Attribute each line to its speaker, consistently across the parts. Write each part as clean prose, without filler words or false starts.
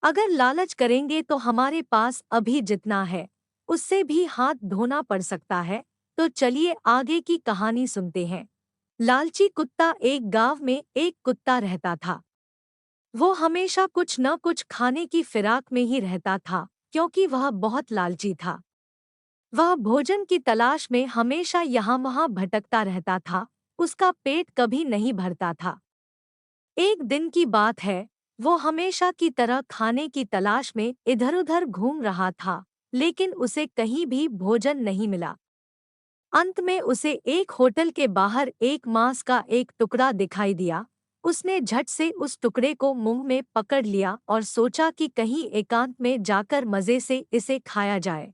Speaker 1: अगर लालच करेंगे तो हमारे पास अभी जितना है उससे भी हाथ धोना पड़ सकता है। तो चलिए आगे की कहानी सुनते हैं। लालची कुत्ता। एक गांव में एक कुत्ता रहता था। वो हमेशा कुछ न कुछ खाने की फिराक में ही रहता था, क्योंकि वह बहुत लालची था। वह भोजन की तलाश में हमेशा यहाँ वहाँ भटकता रहता था। उसका पेट कभी नहीं भरता था। एक दिन की बात है, वो हमेशा की तरह खाने की तलाश में इधर-उधर घूम रहा था, लेकिन उसे कहीं भी भोजन नहीं मिला। अंत में उसे एक होटल के बाहर एक मांस का एक टुकड़ा दिखाई दिया। उसने झट से उस टुकड़े को मुंह में पकड़ लिया और सोचा कि कहीं एकांत में जाकर मजे से इसे खाया जाए।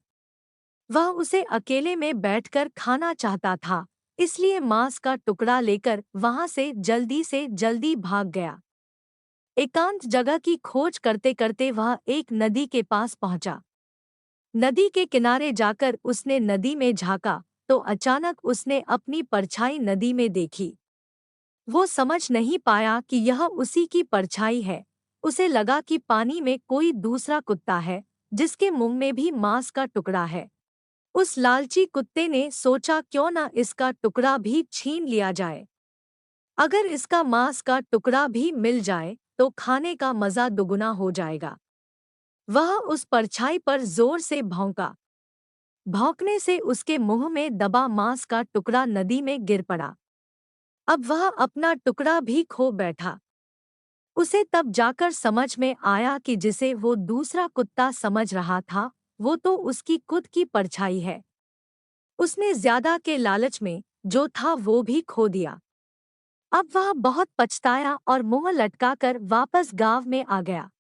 Speaker 1: वह उसे अकेले में बैठकर खाना चाहता था, इसलिए मांस का टुकड़ा लेकर वहां से जल्दी भाग गया। एकांत जगह की खोज करते करते वह एक नदी के पास पहुंचा। नदी के किनारे जाकर उसने नदी में झांका तो अचानक उसने अपनी परछाई नदी में देखी। वो समझ नहीं पाया कि यह उसी की परछाई है। उसे लगा कि पानी में कोई दूसरा कुत्ता है, जिसके मुंह में भी मांस का टुकड़ा है। उस लालची कुत्ते ने सोचा, क्यों न इसका टुकड़ा भी छीन लिया जाए। अगर इसका मांस का टुकड़ा भी मिल जाए तो खाने का मजा दुगुना हो जाएगा। वह उस परछाई पर जोर से भौंका। भौंकने से उसके मुंह में दबा मांस का टुकड़ा नदी में गिर पड़ा। अब वह अपना टुकड़ा भी खो बैठा। उसे तब जाकर समझ में आया कि जिसे वो दूसरा कुत्ता समझ रहा था, वो तो उसकी खुद की परछाई है। उसने ज्यादा के लालच में जो था वो भी खो दिया। अब वह बहुत पछताया और मुंह लटकाकर वापस गांव में आ गया।